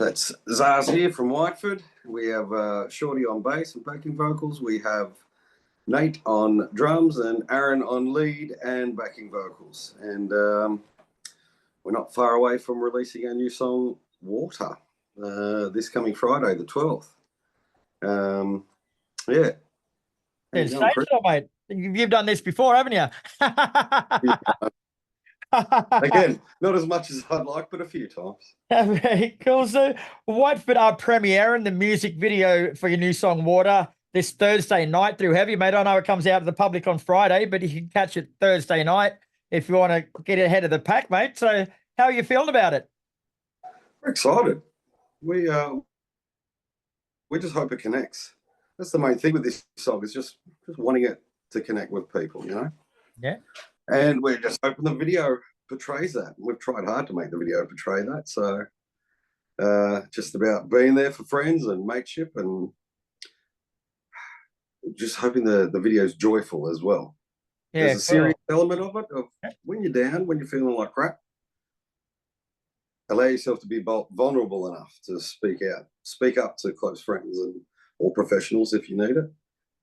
That's ZARZ here from Whiteford. We have Shorty on bass and backing vocals. We have Nate on drums and Aaron on lead and backing vocals. And we're not far away from releasing our new song, Water, this coming Friday, the 12th. Yeah. Yeah, stage it, mate. You've done this before, haven't you? Again, not as much as I'd like, but a few times. Very cool. So, Whiteford are premiering the music video for your new song, Water, this Thursday night through Heavy, mate. I know it comes out to the public on Friday, but you can catch it Thursday night if you want to get ahead of the pack, mate. So, how are you feeling about it? We're excited. We just hope it connects. That's the main thing with this song, is just wanting it to connect with people, you know? Yeah. And we're just hoping the video portrays that. We've tried hard to make the video portray that. So just about being there for friends and mateship, and just hoping the video's joyful as well. Yeah, there's a serious element of it, of when you're down, when you're feeling like crap, allow yourself to be vulnerable enough to speak out, speak up to close friends and or professionals if you need it.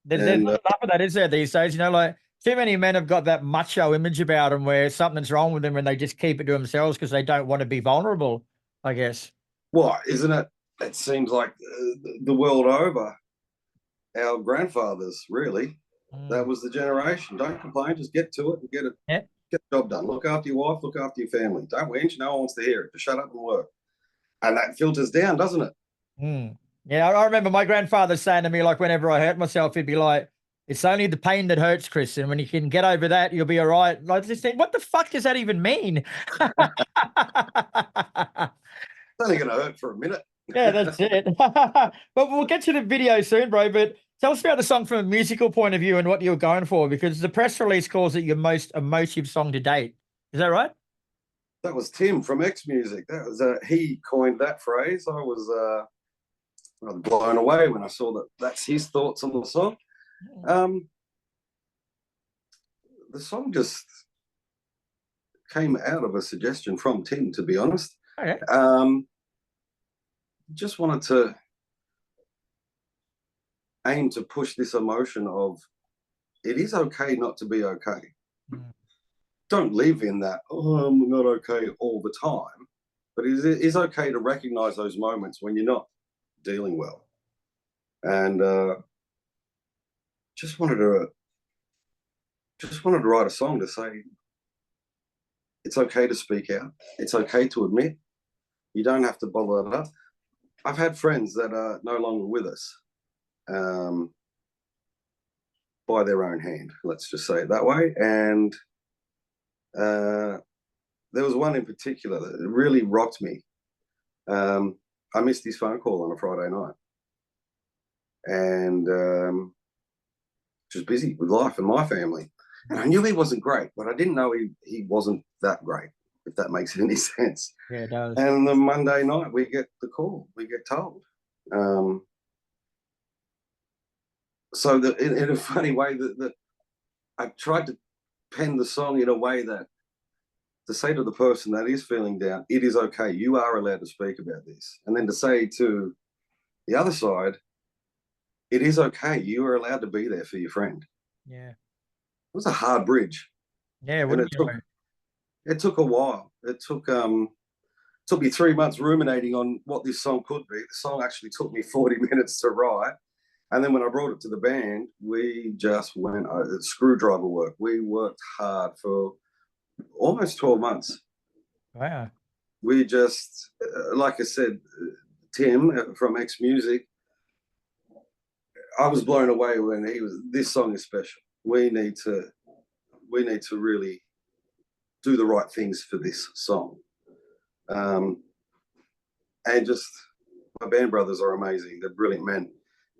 There's not enough of that, is there, these days? You know, like, too many men have got that macho image about them where something's wrong with them and they just keep it to themselves because they don't want to be vulnerable, I guess. Well, isn't it? It seems like the world over, our grandfathers, really, that was the generation. Don't complain, just get to it and get the job done. Look after your wife, look after your family. Don't whinge, no one wants to hear it. Just shut up and work. And that filters down, doesn't it? Yeah, I remember my grandfather saying to me, like, whenever I hurt myself, he'd be like, "It's only the pain that hurts, Chris, and when you can get over that, you'll be all right." I just think, what the fuck does that even mean? It's only going to hurt for a minute. Yeah, that's it. But we'll get to the video soon, bro. But tell us about the song from a musical point of view and what you were going for, because the press release calls it your most emotive song to date. Is that right? That was Tim from XMusic. That was he coined that phrase. I was blown away when I saw that. That's his thoughts on the song. The song just came out of a suggestion from Tim, to be honest. Okay. Just wanted to aim to push this emotion of it is okay not to be okay. Don't live in that, oh, I'm not okay all the time, but it is okay to recognize those moments when you're not dealing well. And just wanted to write a song to say it's okay to speak out. It's okay to admit. You don't have to bottle it up. I've had friends that are no longer with us by their own hand, let's just say it that way. And there was one in particular that really rocked me. I missed his phone call on a Friday night, and just busy with life and my family. And I knew he wasn't great, but I didn't know he wasn't that great, if that makes any sense. Yeah, it does. And the Monday night we get the call, we get told. So in a funny way that I tried to pen the song in a way that to say to the person that is feeling down, it is okay, you are allowed to speak about this. And then to say to the other side, it is okay, you are allowed to be there for your friend. Yeah. It was a hard bridge. Yeah, it took a while. It took me 3 months ruminating on what this song could be. The song actually took me 40 minutes to write. And then when I brought it to the band, we just went screwdriver work. We worked hard for almost 12 months. Wow. We just, like I said, Tim from XMusic, I was blown away when this song is special. We need to really do the right things for this song. And just, my band brothers are amazing. They're brilliant men,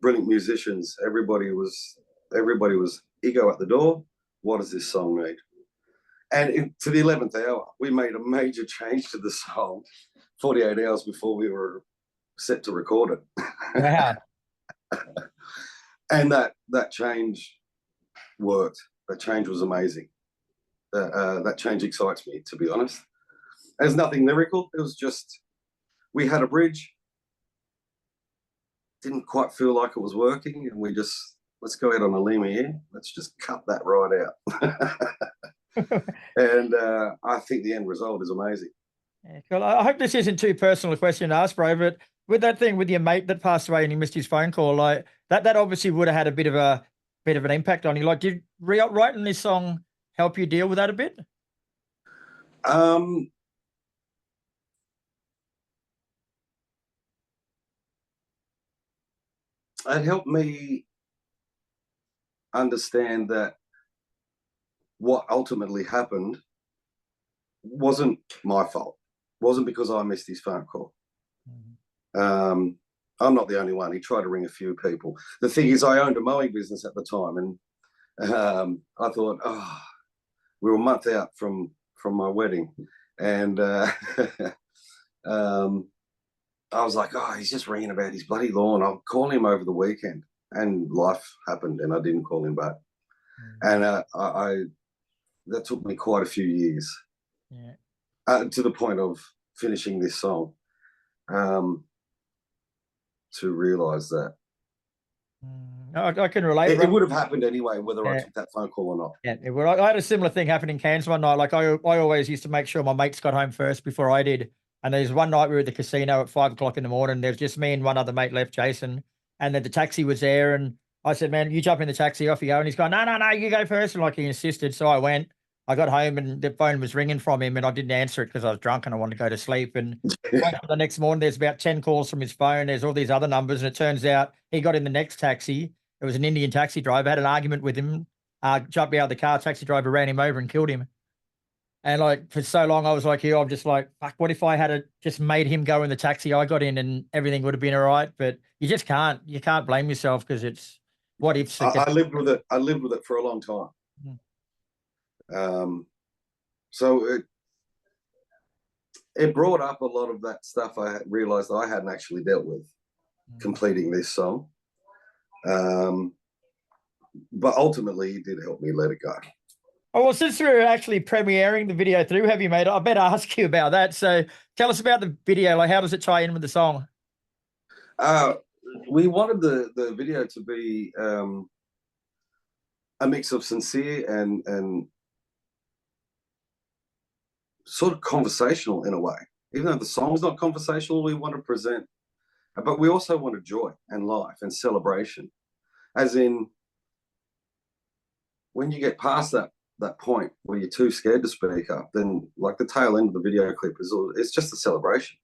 brilliant musicians. Everybody was ego at the door. What does this song need? And to the 11th hour, we made a major change to the song 48 hours before we were set to record it. Yeah. And that change worked. That change was amazing. That change excites me, to be honest. There's nothing lyrical. It was just, we had a bridge, didn't quite feel like it was working, and we just, let's go out on a limb here. Let's just cut that right out. And I think the end result is amazing. Yeah, cool. I hope this isn't too personal a question to ask, bro, but with that thing with your mate that passed away and you missed his phone call, like that obviously would have had a bit of an impact on you. Like, did writing this song help you deal with that a bit? Um, it helped me understand that what ultimately happened wasn't my fault. Wasn't because I missed his phone call. Mm-hmm. I'm not the only one. He tried to ring a few people. The thing is, I owned a mowing business at the time, and I thought, oh, we were a month out from my wedding, and I was like, oh, he's just ringing about his bloody lawn. I'll call him over the weekend. And life happened, and I didn't call him back. And I that took me quite a few years, to the point of finishing this song, to realize that I can relate. It would have happened anyway, whether I took that phone call or not. Yeah, well, I had a similar thing happen in Cairns one night. Like I always used to make sure my mates got home first before I did. And there's one night we were at the casino at 5 o'clock in the morning. There's just me and one other mate left, Jason. And then the taxi was there. And I said, man, you jump in the taxi, off you go. And he's going, no, you go first. And like he insisted. So I went. I got home and the phone was ringing from him and I didn't answer it because I was drunk and I wanted to go to sleep. And the next morning, there's about 10 calls from his phone. There's all these other numbers. And it turns out he got in the next taxi. It was an Indian taxi driver. I had an argument with him. Jumped out of the car. Taxi driver ran him over and killed him. And like for so long, I was like, I'm just like, fuck, what if I had just made him go in the taxi I got in and everything would have been all right? But you just can't. You can't blame yourself because it's what ifs. I lived with it. I lived with it for a long time. So it brought up a lot of that stuff I realized I hadn't actually dealt with completing this song. But ultimately, it did help me let it go. Oh, well, since we're actually premiering the video through Have You Made It, I better ask you about that. So tell us about the video. Like, how does it tie in with the song? We wanted the video to be a mix of sincere and sort of conversational in a way. Even though the song's not conversational, we want to present, but we also wanted joy and life and celebration. As in, when you get past that point where you're too scared to speak up, then like the tail end of the video clip it's just a celebration.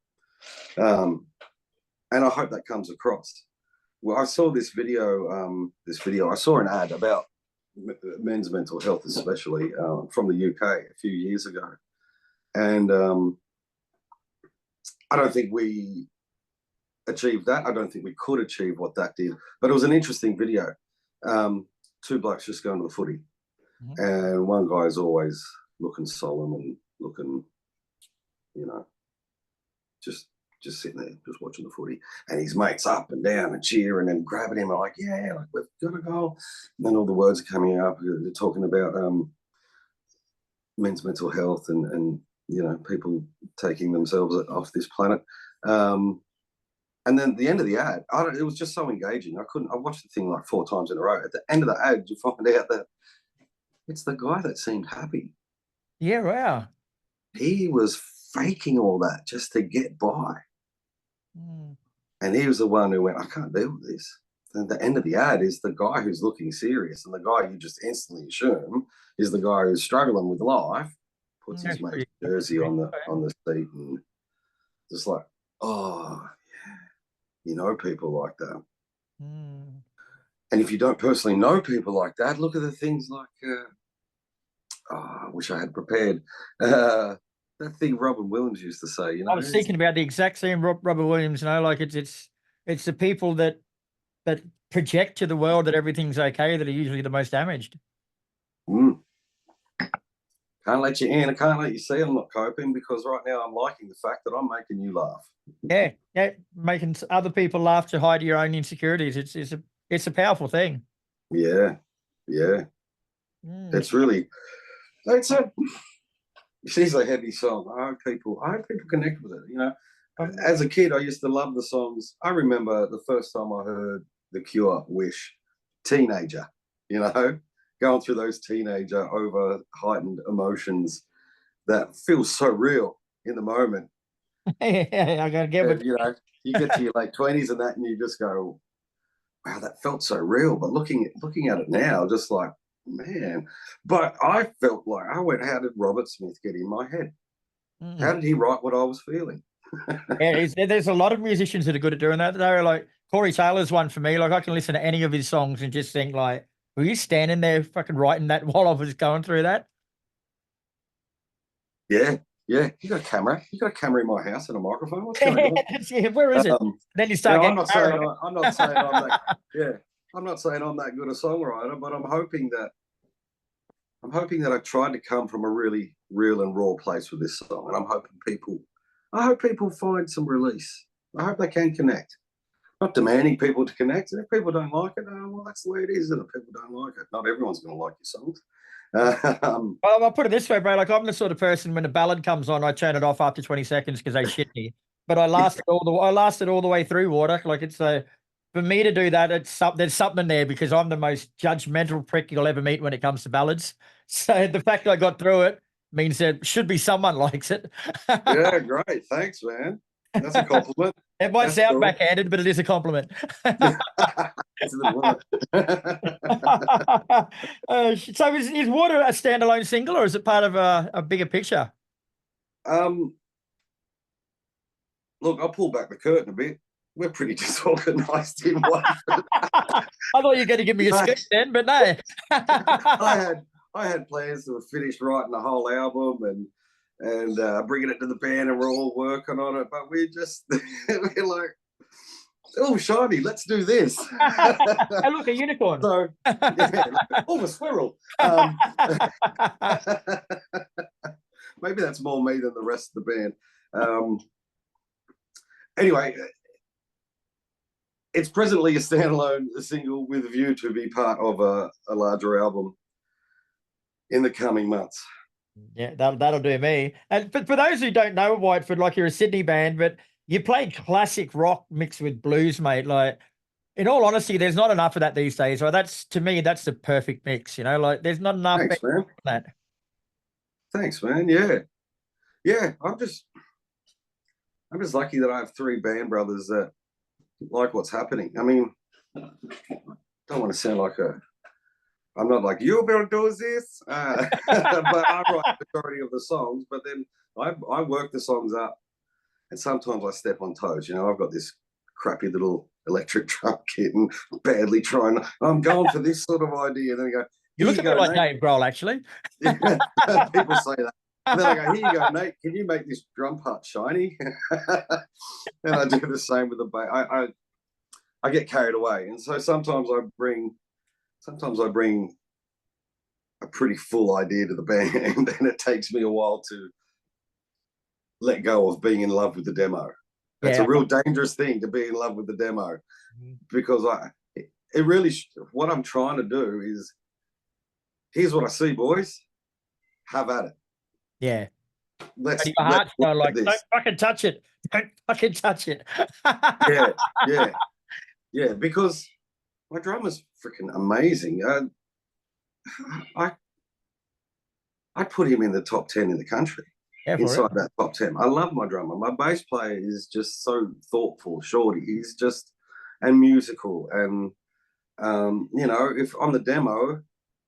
And I hope that comes across. Well, I saw this video, I saw an ad about men's mental health, especially from the UK a few years ago. And I don't think we achieved that. I don't think we could achieve what that did, but it was an interesting video. Two blokes just going to the footy, and one guy's always looking solemn and looking, just sitting there, just watching the footy, and his mates up and down and cheering and grabbing him, like, yeah, like we've got a goal. And then all the words are coming up. They're talking about men's mental health and people taking themselves off this planet. And then the end of the ad, it was just so engaging. I watched the thing like 4 times in a row. At the end of the ad, you find out that it's the guy that seemed happy. Yeah, wow. He was faking all that just to get by. And he was the one who went, I can't deal with this. And the end of the ad is the guy who's looking serious, and the guy you just instantly assume is the guy who's struggling with life, puts his mate's jersey on the seat, and just like, oh, yeah, people like that. And if you don't personally know people like that, look at the things like, I wish I had prepared. That thing Robin Williams used to say, I was thinking about the exact same Robert Williams, like it's the people that project to the world that everything's okay that are usually the most damaged. Can't let you in. I can't let you see I'm not coping, because right now I'm liking the fact that I'm making you laugh. Yeah, making other people laugh to hide your own insecurities. It's a powerful thing. Yeah. It's really, she's a heavy song. I hope people connect with it. as a kid, I used to love the songs. I remember the first time I heard The Cure, Wish, teenager, you know, going through those teenager over heightened emotions that feel so real in the moment. I gotta get with You know, you get to your late 20s and that, and you just go, wow, that felt so real. But looking at it now, just like, man. But I felt like I went, how did Robert Smith get in my head? How did he write what I was feeling? Yeah, there's a lot of musicians that are good at doing that. They're like Corey Taylor's one for me. Like I can listen to any of his songs and just think like, were you standing there fucking writing that while I was going through that? Yeah, yeah. You got a camera. You got a camera in my house and a microphone. What's going on? Yeah, where is it? Then you start Now, getting paranoid. I'm not saying I'm that. Yeah, I'm not saying I'm that good a songwriter, but I'm hoping that I tried to come from a really real and raw place with this song, and I hope people find some release. I hope they can connect. Not demanding people to connect, and if people don't like it, well, that's the way it is. And if people don't like it, not everyone's going to like your songs. Well, I'll put it this way, bro. Like I'm the sort of person when a ballad comes on, I turn it off after 20 seconds because they shit me. But I lasted all the way through, Water. Like it's for me to do that, there's something there because I'm the most judgmental prick you'll ever meet when it comes to ballads. So the fact that I got through it means there should be someone likes it. Yeah, great. Thanks, man. That's a compliment. It might sound backhanded, but it is a compliment. So is Water a standalone single or is it part of a bigger picture? Look, I'll pull back the curtain a bit. We're pretty disorganized in Whiteford. I thought you were going to give me a sketch then, but no. I had plans to finish writing the whole album and bringing it to the band, and we're all working on it. But we're like, oh, shiny, let's do this. Hey, look, a unicorn. So, yeah, oh, a squirrel. Maybe that's more me than the rest of the band. Anyway, it's presently a standalone single with a view to be part of a larger album in the coming months. Yeah, that'll do me. And for those who don't know Whiteford, like you're a Sydney band, but you play classic rock mixed with blues, mate. Like, in all honesty, there's not enough of that these days. Right? That's to me, that's the perfect mix. You know, like there's not enough. Thanks, man. That. Thanks, man. Yeah, yeah. I'm just lucky that I have three band brothers that like what's happening. I mean, I don't want to sound like I'm not like, you will do this, but I write the majority of the songs, but then I work the songs up, and sometimes I step on toes. You know, I've got this crappy little electric drum kit and badly trying, I'm going for this sort of idea. And then I go, you look a bit like Dave Grohl, actually. People say that. And then I go, here you go, Nate, can you make this drum part shiny? And I do the same with the bass. I get carried away. And so sometimes I bring a pretty full idea to the band, and it takes me a while to let go of being in love with the demo. That's a real dangerous thing, to be in love with the demo, because it really, what I'm trying to do is, here's what I see, boys, have at it. Yeah. Let's go like, don't fucking touch it. Don't fucking touch it. Yeah, because my drummer's freaking amazing. I put him in the top 10 in the country, inside that top 10. I love my drummer. My bass player is just so thoughtful, shorty. He's just, and musical. And, you know, if on the demo,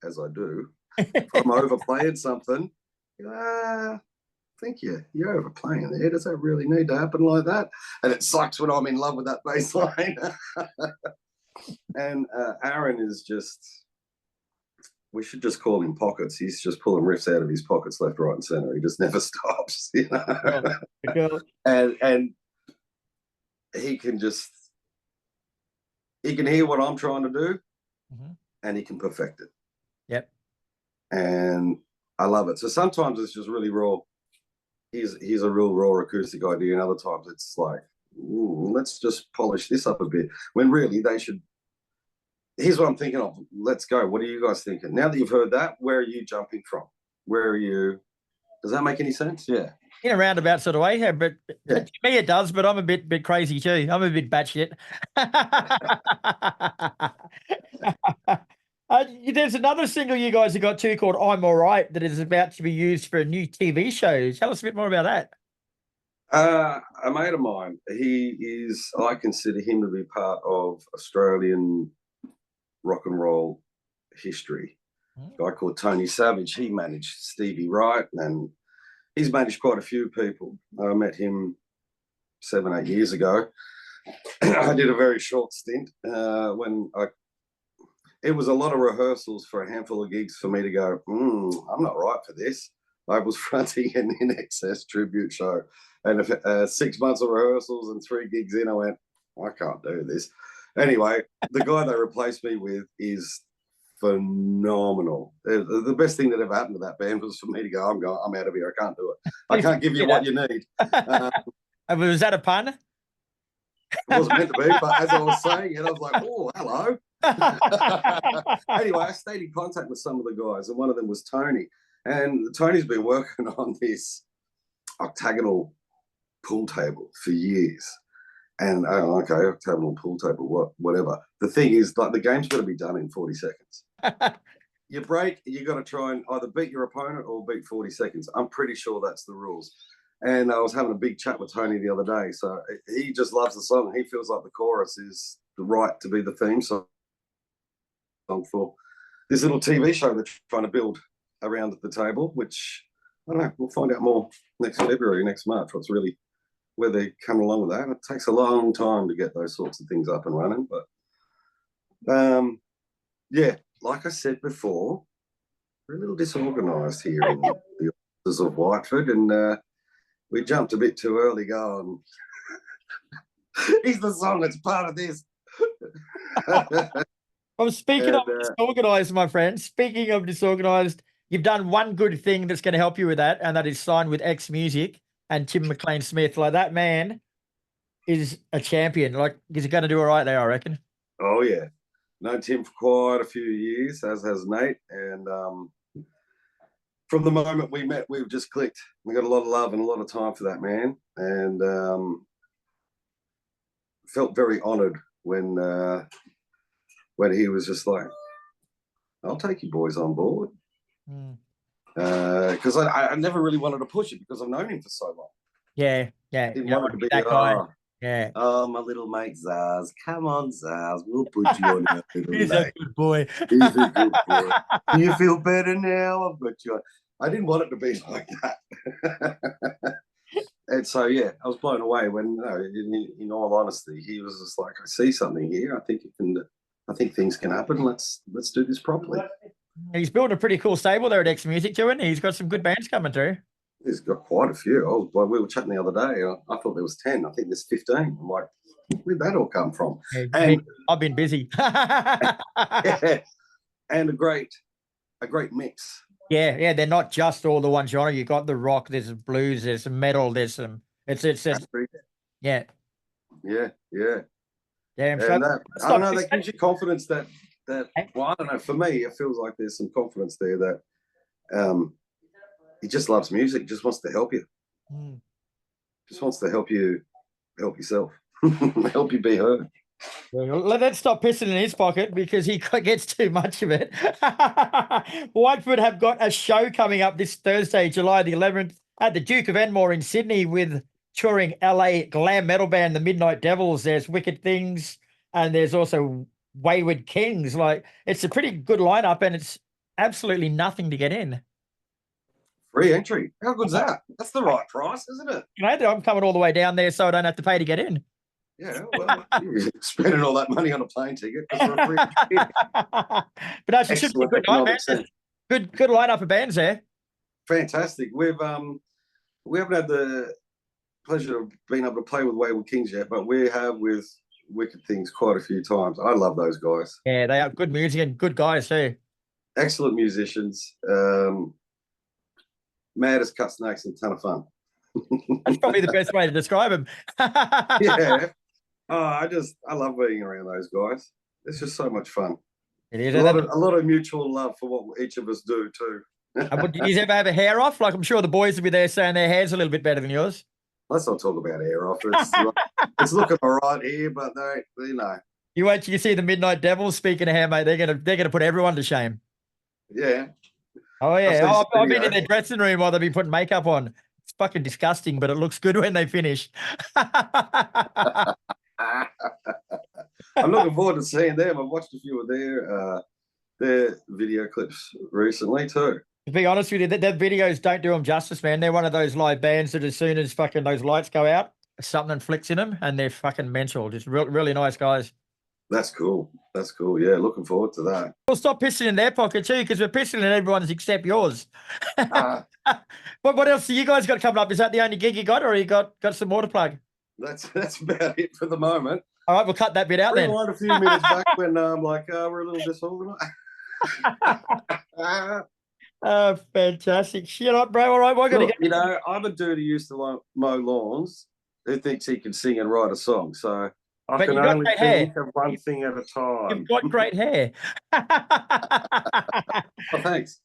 as I do, if I'm overplaying something, I think you're overplaying there. Does that really need to happen like that? And it sucks when I'm in love with that bass line. And Aaron is just, we should just call him Pockets. He's just pulling riffs out of his pockets left, right, and center. He just never stops, you know. And he can hear what I'm trying to do, and he can perfect it. Yep. And I love it. So sometimes it's just really raw. He's a real raw acoustic idea, and other times it's like, ooh, let's just polish this up a bit. When really they should. Here's what I'm thinking of. Let's go. What are you guys thinking? Now that you've heard that, where are you jumping from? Where are you? Does that make any sense? Yeah. In a roundabout sort of way, yeah, but Yeah. to me it does, but I'm a bit crazy too. I'm a bit batshit. There's another single you guys have got too called I'm All Right that is about to be used for a new TV show. Tell us a bit more about that. A mate of mine, I consider him to be part of Australian rock and roll history. A guy called Tony Savage. He managed Stevie Wright, and he's managed quite a few people. I met him 7-8 years ago. I did a very short stint it was a lot of rehearsals for a handful of gigs for me to go, I'm not right for this. I was fronting an INXS tribute show, and 6 months of rehearsals and 3 gigs in, I went, I can't do this. Anyway, the guy they replaced me with is phenomenal. The best thing that ever happened to that band was for me to go, I'm out of here. I can't do it. I can't give you what you need. Was that a pun? It wasn't meant to be, but as I was saying it, I was like, oh, hello. Anyway, I stayed in contact with some of the guys, and one of them was Tony. And Tony's been working on this octagonal pool table for years. And okay, octagonal pool table, whatever. The thing is, like, the game's got to be done in 40 seconds. You break, you got to try and either beat your opponent or beat 40 seconds. I'm pretty sure that's the rules. And I was having a big chat with Tony the other day. So he just loves the song. He feels like the chorus is the right to be the theme song for this little TV show they're trying to build around the table, which, I don't know, we'll find out more next February, next March, where they come along with that. It takes a long time to get those sorts of things up and running. But yeah, like I said before, we're a little disorganised here in the offices of Whiteford, and we jumped a bit too early going, he's the song that's part of this. Well, speaking of disorganised, my friend, speaking of disorganised, you've done one good thing that's going to help you with that, and that is signed with XMusic and Tim McLean-Smith. Like, that man is a champion. Like, he's going to do all right there, I reckon. Oh, yeah. Known Tim for quite a few years, as has Nate. And from the moment we met, we've just clicked. We got a lot of love and a lot of time for that man. And felt very honoured when he was just like, I'll take you boys on board. Because I never really wanted to push it because I've known him for so long. Yeah. Didn't want it to be that guy. Yeah. Oh, my little mate ZARZ. Come on, ZARZ. We'll put you on our little He's mate. a good boy. He's a good boy. Do you feel better now? I've got you on. I didn't want it to be like that. And so, yeah, I was blown away when, in all honesty, he was just like, I see something here. I think things can happen. Let's do this properly. He's built a pretty cool stable there at XMusic too, and he's got some good bands coming through. He's got quite a few. We were chatting the other day. I thought there was 10. I think there's 15. I'm like, where'd that all come from? And I've been busy. Yeah, and a great mix. Yeah, they're not just all the one genre. You got the rock, there's blues, there's some metal, there's some. It's yeah. And I don't know. That gives you confidence that well, I don't know. For me, it feels like there's some confidence there that he just loves music. Just wants to help you. Just wants to help yourself, help you be heard. Well, let's stop pissing in his pocket because he gets too much of it. Whiteford have got a show coming up this Thursday, July the 11th, at the Duke of Enmore in Sydney with touring LA glam metal band the Midnight Devils. There's Wicked Things, and there's also Wayward Kings. Like, it's a pretty good lineup, and it's absolutely nothing to get in. Free entry. How good's that? That's the right price, isn't it? I'm coming all the way down there so I don't have to pay to get in. Yeah, well, you're spending all that money on a plane ticket for a free ticket. But no, it should be a good night, man. Good lineup of bands there. Fantastic. We haven't had the pleasure of being able to play with Wayward Kings yet, but we have with Wicked Things quite a few times. I love those guys. Yeah, they are good music and good guys too. Excellent musicians. Mad as cut snakes and a ton of fun. That's probably the best way to describe them. Yeah. Oh, I love being around those guys. It's just so much fun. It is a lot of mutual love for what each of us do too. Did you ever have a hair off? Like, I'm sure the boys will be there saying their hair's a little bit better than yours. Let's not talk about hair off. It's looking all right here, but you know. You wait till you see the Midnight Devils. Speaking of hair, mate, they're gonna put everyone to shame. Yeah. Oh yeah, I've been in their dressing room while they've been putting makeup on. It's fucking disgusting, but it looks good when they finish. I'm looking forward to seeing them. I've watched a few of their video clips recently too. To be honest with you, their videos don't do them justice, man. They're one of those live bands that as soon as fucking those lights go out, something flicks in them and they're fucking mental. Just really nice guys. That's cool. That's cool. Yeah, looking forward to that. We'll stop pissing in their pocket too, because we're pissing in everyone's except yours. What else do you guys got coming up? Is that the only gig you got, or you got some more to plug? That's about it for the moment. All right, we'll cut that bit out then. Rewind a few minutes back when I'm like, we're a little disorganized. Oh, fantastic. Shit up, bro. All right, we're going to get... You know, I'm a dude who used to mow lawns who thinks he can sing and write a song. So I can only think of one thing at a time. You've got great hair. Oh, thanks.